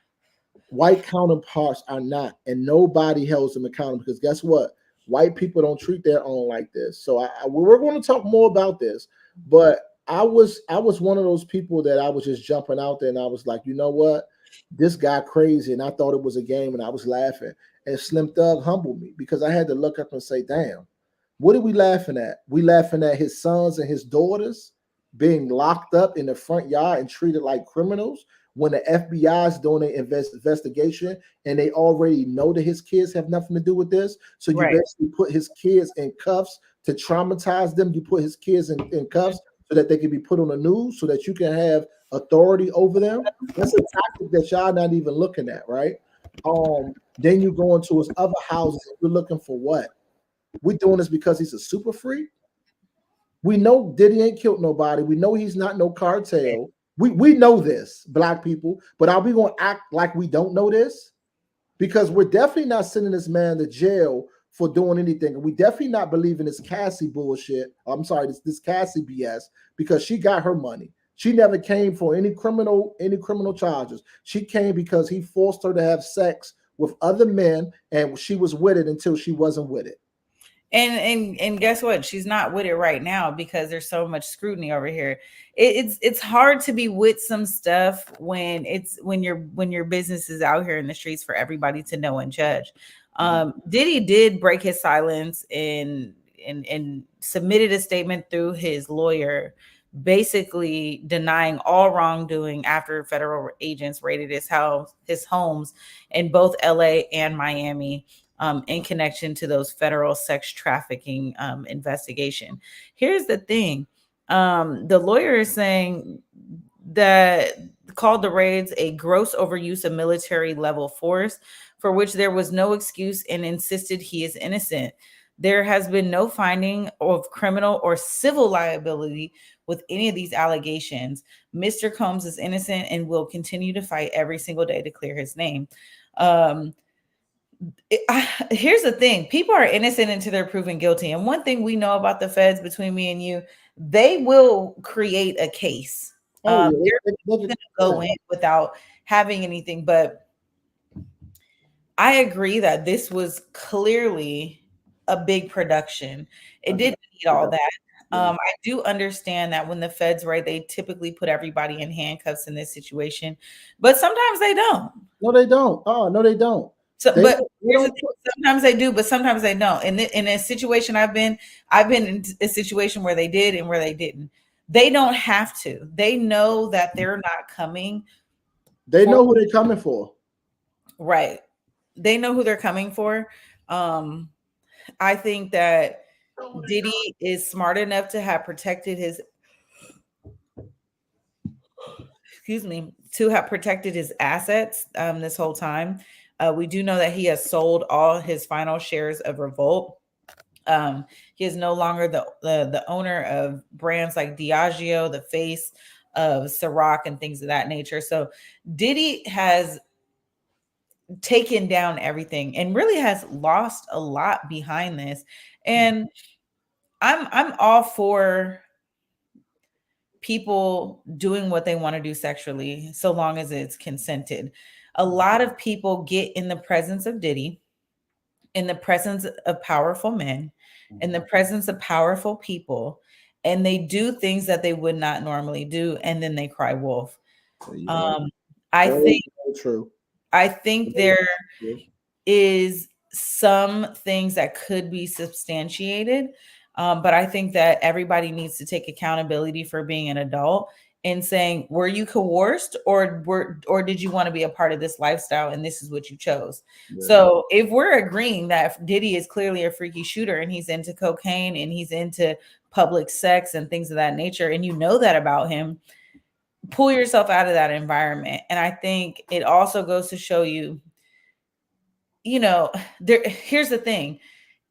White counterparts are not, and nobody holds them accountable, because guess what? White people don't treat their own like this. So we're going to talk more about this, but I was one of those people that I was just jumping out there, and I was like, you know what? This guy crazy, and I thought it was a game, and I was laughing. And Slim Thug humbled me, because I had to look up and say, damn, what are we laughing at? We laughing at his sons and his daughters being locked up in the front yard and treated like criminals, when the FBI is doing an investigation and they already know that his kids have nothing to do with this. So you basically put his kids in cuffs to traumatize them. You put his kids in cuffs so that they can be put on the news, so that you can have authority over them. That's a tactic that y'all not even looking at, right? Then you go into his other houses and you're looking for what? We're doing this because he's a super freak. We know Diddy ain't killed nobody. We know he's not no cartel. We know this, black people, but are we going to act like we don't know this? Because we're definitely not sending this man to jail for doing anything. And we definitely not believing this Cassie bullshit. I'm sorry, this Cassie BS, because she got her money. She never came for any criminal charges. She came because he forced her to have sex with other men, and she was with it until she wasn't with it. And guess what? She's not with it right now because there's so much scrutiny over here. It's hard to be with some stuff when your business is out here in the streets for everybody to know and judge. Diddy did break his silence and submitted a statement through his lawyer, basically denying all wrongdoing after federal agents raided his homes in both LA and Miami, in connection to those federal sex trafficking investigation. Here's the thing. The lawyer is saying that called the raids a gross overuse of military level force for which there was no excuse, and insisted he is innocent. There has been no finding of criminal or civil liability with any of these allegations. Mr. Combs is innocent and will continue to fight every single day to clear his name. Here's the thing. People are innocent until they're proven guilty. And one thing we know about the feds, between me and you, they will create a case. They're going to go in without having anything. But I agree that this was clearly a big production. It didn't need all that. I do understand that when the feds raid, they typically put everybody in handcuffs in this situation, but sometimes they don't. No, they don't. Oh, no, they don't. So, but sometimes they do, but sometimes they don't. In a situation I've been in a situation where they did and where they didn't. They don't have to. They know that they're not coming. They know who they're coming for. Right. They know who they're coming for. I think that Diddy is smart enough to have protected his assets this whole time. We do know that he has sold all his final shares of Revolt. He is no longer the owner of brands like Diageo, the face of Ciroc, and things of that nature. So Diddy has taken down everything and really has lost a lot behind this. And I'm all for people doing what they want to do sexually so long as it's consented. A lot of people get in the presence of Diddy, in the presence of powerful men, in the presence of powerful people, and they do things that they would not normally do, and then they cry wolf. I think true. I think there is some things that could be substantiated, but I think that everybody needs to take accountability for being an adult and saying, were you coerced, or did you want to be a part of this lifestyle and this is what you chose? Yeah. So if we're agreeing that Diddy is clearly a freaky shooter and he's into cocaine and he's into public sex and things of that nature, and you know that about him, pull yourself out of that environment. And I think it also goes to show you, here's the thing.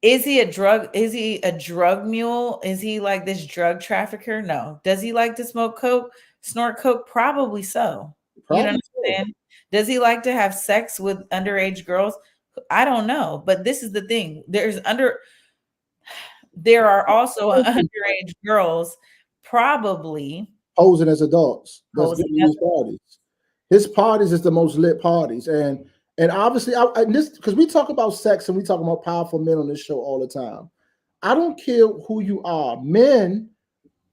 Is he a drug mule? Is he like this drug trafficker? No. Does he like to smoke coke, snort coke? Probably so. You know what I'm saying? Does he like to have sex with underage girls? I don't know. But this is the thing. There are also underage girls probably posing as adults. His parties is the most lit parties. And obviously, because we talk about sex and we talk about powerful men on this show all the time. I don't care who you are. Men,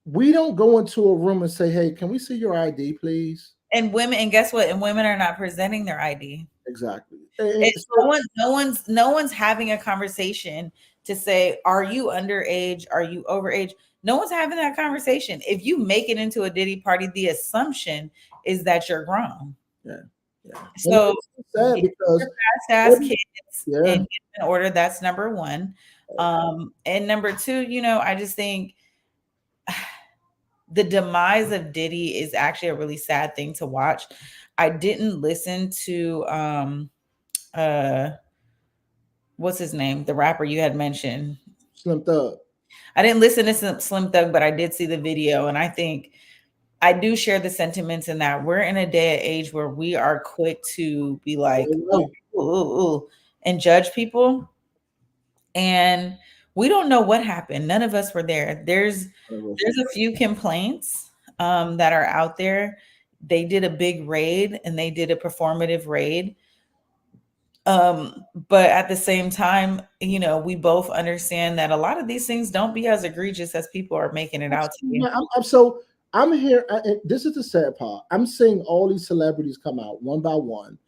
we don't go into a room and say, hey, can we see your ID, please? And women, and guess what? And women are not presenting their ID. Exactly. No one's having a conversation to say, are you underage? Are you overage? No one's having that conversation. If you make it into a Diddy party, the assumption is that you're grown. Yeah. So sad because fast ass kids and in order, that's number one. And number two, I just think the demise of Diddy is actually a really sad thing to watch. I didn't listen to what's his name? The rapper you had mentioned. Slim Thug. I didn't listen to Slim Thug, but I did see the video, and I think I do share the sentiments in that we're in a day and age where we are quick to be like, ooh, and judge people. And we don't know what happened. None of us were there. There's a few complaints that are out there. They did a big raid and they did a performative raid. But at the same time, we both understand that a lot of these things don't be as egregious as people are making it out to be. I'm here. This is the sad part. I'm seeing all these celebrities come out one by one,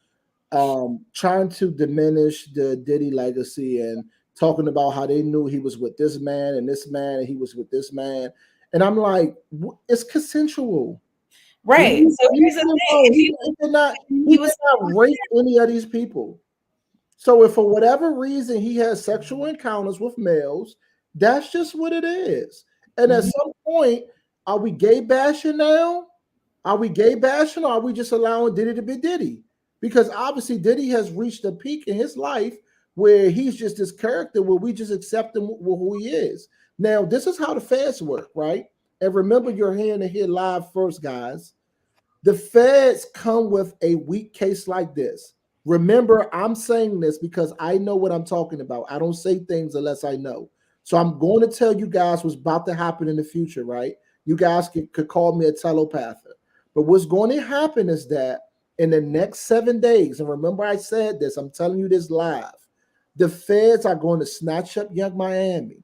trying to diminish the Diddy legacy and talking about how they knew he was with this man and this man and he was with this man. And I'm like, it's consensual. Right. So here's the thing. He did not rape any of these people. So if for whatever reason he has sexual encounters with males, that's just what it is. And at some point, are we gay bashing now? Are we gay bashing, or are we just allowing Diddy to be Diddy? Because obviously Diddy has reached a peak in his life where he's just this character where we just accept him for who he is. Now, this is how the feds work, right? And remember, you're hearing it here live first, guys. The feds come with a weak case like this. Remember, I'm saying this because I know what I'm talking about. I don't say things unless I know. So I'm going to tell you guys what's about to happen in the future, right? You guys could call me a telepath. But what's going to happen is that in the next 7 days, and remember I said this, I'm telling you this live, the feds are going to snatch up Young Miami,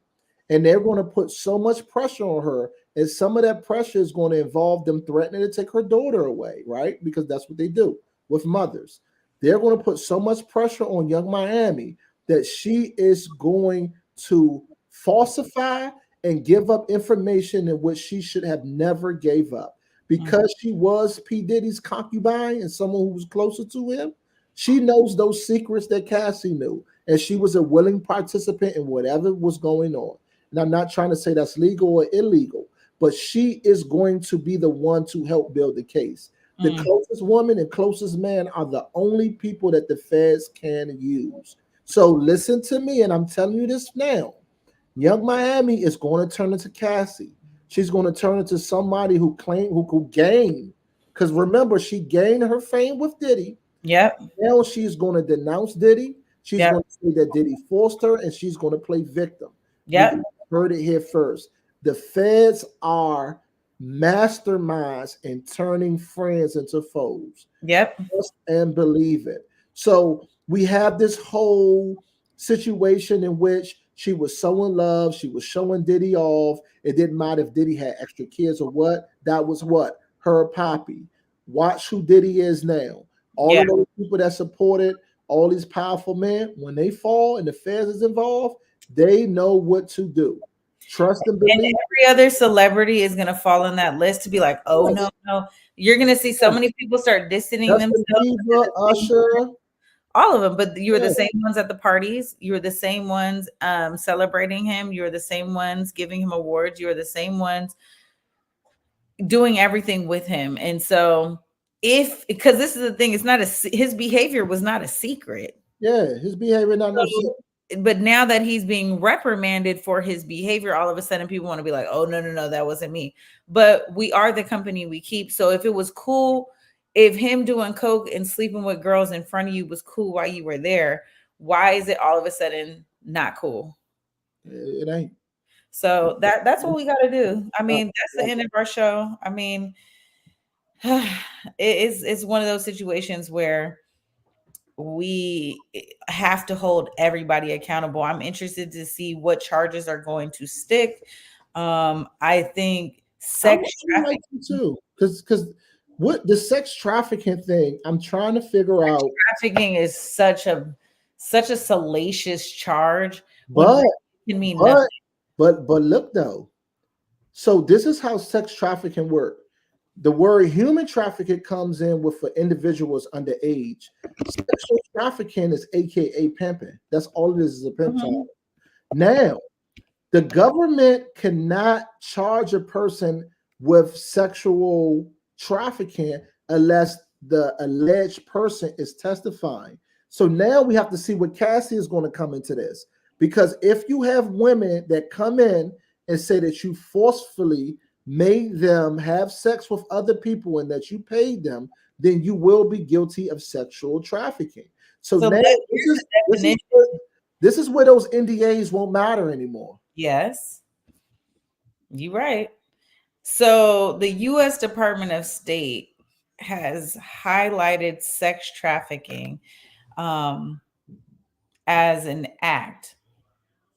and they're going to put so much pressure on her, and some of that pressure is going to involve them threatening to take her daughter away, right? Because that's what they do with mothers. They're going to put so much pressure on Young Miami that she is going to falsify and give up information in which she should have never gave up. Because she was P. Diddy's concubine and someone who was closer to him, she knows those secrets that Cassie knew. And she was a willing participant in whatever was going on. And I'm not trying to say that's legal or illegal, but she is going to be the one to help build the case. The closest woman and closest man are the only people that the feds can use. So listen to me, and I'm telling you this now. Young Miami is going to turn into Cassie. She's going to turn into somebody who could gain. Because remember, she gained her fame with Diddy. Yep. Now she's going to denounce Diddy. She's Yep. going to say that Diddy forced her, and she's going to play victim. Yep. You heard it here first. The feds are masterminds in turning friends into foes. Yep. Trust and believe it. So we have this whole situation in which she was so in love. She was showing Diddy off. It didn't matter if Diddy had extra kids or what. That was what? Her poppy. Watch who Diddy is now. All of those people that supported all these powerful men, when they fall and the feds is involved, they know what to do. Trust and believe. And every other celebrity is going to fall in that list to be like, oh, no. You're going to see so many people start distancing themselves. Bieber, Usher. All of them, but you were the same ones at the parties. You were the same ones celebrating him. You were the same ones giving him awards. You were the same ones doing everything with him. And so because this is the thing, it's not his behavior was not a secret. Yeah, his behavior not no secret. But now that he's being reprimanded for his behavior, all of a sudden people want to be like, oh, no, that wasn't me. But we are the company we keep. So if it was cool, if him doing coke and sleeping with girls in front of you was cool while you were there, why is it all of a sudden not cool? It ain't. So that's what we got to do. I mean, that's the end of our show. I mean, it's one of those situations where we have to hold everybody accountable. I'm interested to see what charges are going to stick. I think sex trafficking too, because what the sex trafficking thing, I'm trying to figure out. Trafficking is such a salacious charge, but it can mean nothing. But look though, so this is how sex trafficking work. The word human trafficking comes in with for individuals underage. Sexual trafficking is AKA pimping. That's all it is a pimp term. Now, the government cannot charge a person with sexual trafficking unless the alleged person is testifying. So now we have to see what Cassie is going to come into this. Because if you have women that come in and say that you forcefully made them have sex with other people and that you paid them, then you will be guilty of sexual trafficking. So now this is where those NDAs won't matter anymore. Yes, you're right. So the U.S. Department of State has highlighted sex trafficking as an act.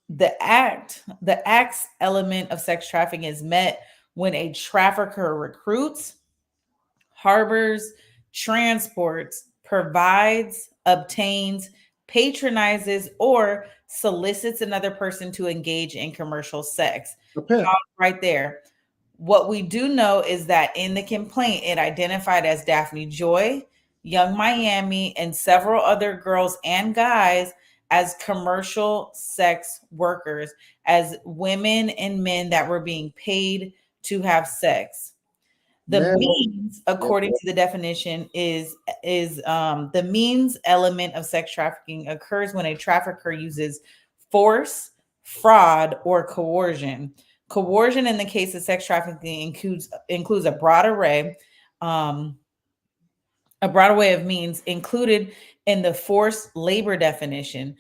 The act's element of sex trafficking is met when a trafficker recruits, harbors, transports, provides, obtains, patronizes, or solicits another person to engage in commercial sex. Right there. What we do know is that in the complaint, it identified as Daphne Joy, Young Miami, and several other girls and guys as commercial sex workers, as women and men that were being paid to have sex. The means, according to the definition, is the means element of sex trafficking occurs when a trafficker uses force, fraud, or coercion. Coercion in the case of sex trafficking includes a broad array of means included in the forced labor definition.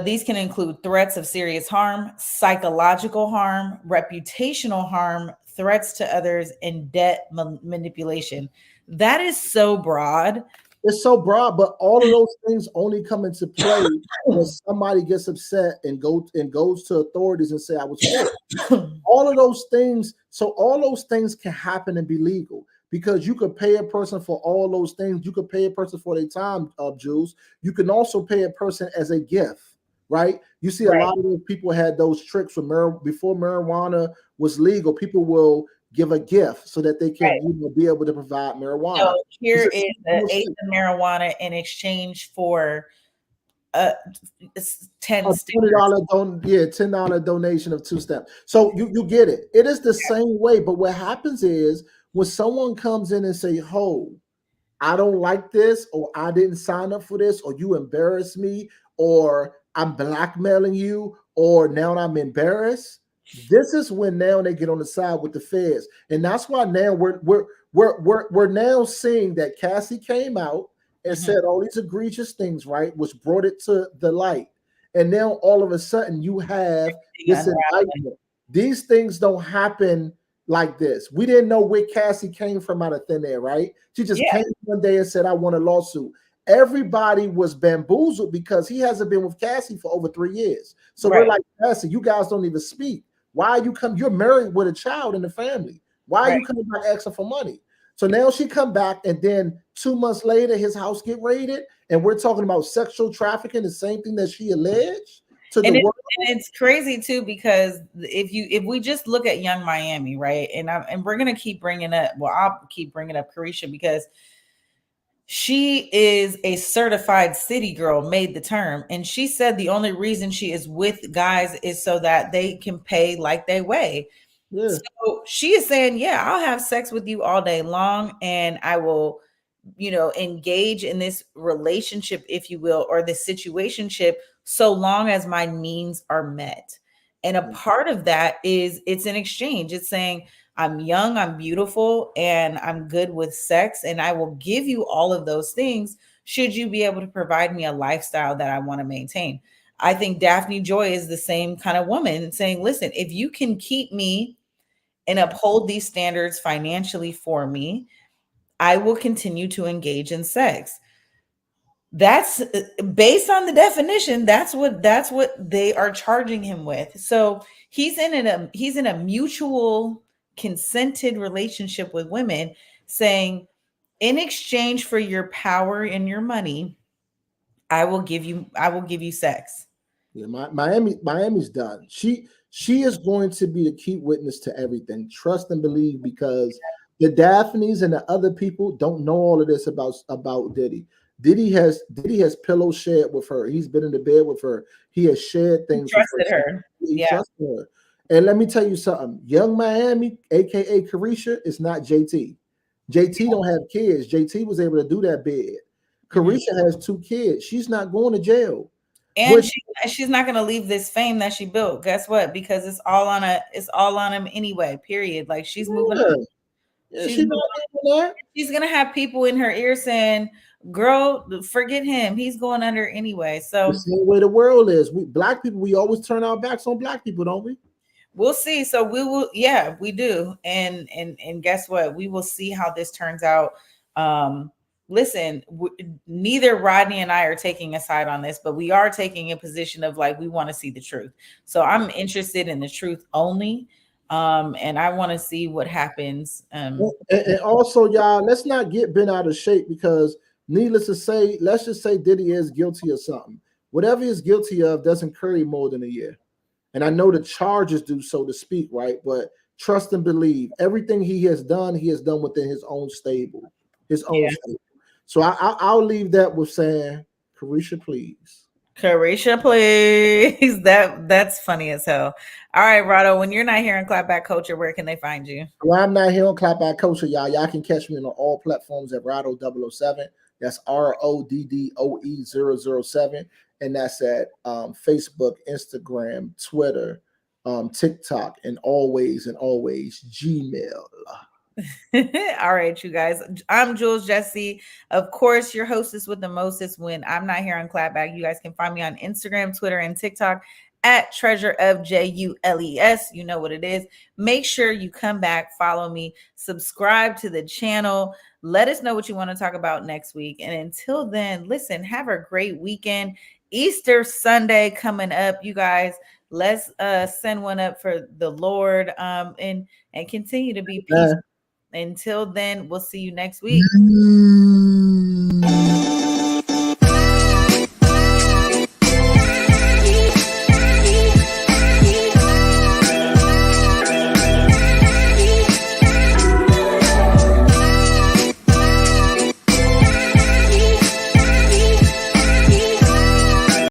These can include threats of serious harm, psychological harm, reputational harm, threats to others, and debt manipulation. That is so broad. It's so broad, but all of those things only come into play when somebody gets upset and goes to authorities and say, I was forced. All of those things, so all those things can happen and be legal. Because you could pay a person for all those things. You could pay a person for their time, Jules. You can also pay a person as a gift, right? You see a lot of those people had those tricks before marijuana was legal. People will give a gift so that they can be able to provide marijuana. So here is an eighth of marijuana in exchange for $10 donation of 2 steps. So you get it. It is the same way, but what happens is when someone comes in and say, "Ho, I don't like this," or "I didn't sign up for this," or "You embarrass me," or "I'm blackmailing you," or "Now I'm embarrassed," this is when now they get on the side with the feds, and that's why now we're now seeing that Cassie came out and said all these egregious things, right, which brought it to the light, and now all of a sudden you have this indictment. These things don't happen like this. We didn't know where Cassie came from out of thin air, right? She just came one day and said, "I want a lawsuit." Everybody was bamboozled because he hasn't been with Cassie for over 3 years. So we're like, "Cassie, you guys don't even speak. Why are you come? You're married with a child in the family. Why are you coming back asking for money?" So now she come back, and then 2 months later, his house get raided, and we're talking about sexual trafficking, the same thing that she alleged to the world. And it's crazy too, because if we just look at Young Miami, right, and we're gonna keep bringing up, well, I'll keep bringing up Carisha because she is a certified city girl, made the term, and she said the only reason she is with guys is so that they can pay like they weigh. Yeah. So she is saying, "Yeah, I'll have sex with you all day long, and I will, engage in this relationship, if you will, or this situationship, so long as my needs are met." And a part of that is it's an exchange. It's saying, "I'm young, I'm beautiful, and I'm good with sex, and I will give you all of those things should you be able to provide me a lifestyle that I want to maintain." I think Daphne Joy is the same kind of woman, saying, "Listen, if you can keep me and uphold these standards financially for me, I will continue to engage in sex." That's based on the definition. That's what they are charging him with. So he's in a mutual consented relationship with women, saying, "In exchange for your power and your money, I will give you sex." Yeah, Miami's done. She is going to be the key witness to everything. Trust and believe, because the Daphnes and the other people don't know all of this about Diddy. Diddy has pillow shared with her. He's been in the bed with her. He has shared things with Trusted her. He Yeah. trusted her. And let me tell you something. Young Miami, aka Carisha, is not JT. JT don't have kids. JT was able to do that bed. Carisha has 2 kids. She's not going to jail. And she's not going to leave this fame that she built. Guess what? Because it's all on him anyway. Period. Like, she's moving on. Yeah, She's going to have people in her ear saying, "Girl, forget him. He's going under anyway." So the same way the world is. We black people, we always turn our backs on black people, don't we? we'll see. So we will, yeah, we do. And guess what? We will see how this turns out. Listen, neither Rodney and I are taking a side on this, but we are taking a position of, like, we want to see the truth. So I'm interested in the truth only. And I want to see what happens. And also, y'all, let's not get bent out of shape, because needless to say, let's just say Diddy is guilty of something. Whatever he's guilty of doesn't carry more than a year. And I know the charges do, so to speak, right? But trust and believe, everything he has done within his own stable, stable. So I'll leave that with saying, Carisha, please. Carisha, please. That's funny as hell. All right, Rado, when you're not here in Clapback Culture, where can they find you? Well, I'm not here on Clapback Culture, y'all. Y'all can catch me on all platforms at Rado007. That's RODDOE007. And that's at Facebook, Instagram, Twitter, TikTok, and always Gmail. All right, you guys. I'm Jules Jessie. Of course, your hostess with the mostest when I'm not here on Clapback. You guys can find me on Instagram, Twitter, and TikTok at Treasure of JULES. You know what it is. Make sure you come back, follow me, subscribe to the channel. Let us know what you want to talk about next week. And until then, listen, have a great weekend. Easter Sunday coming up, you guys. Let's send one up for the Lord, and continue to be peaceful. Until then, we'll see you next week.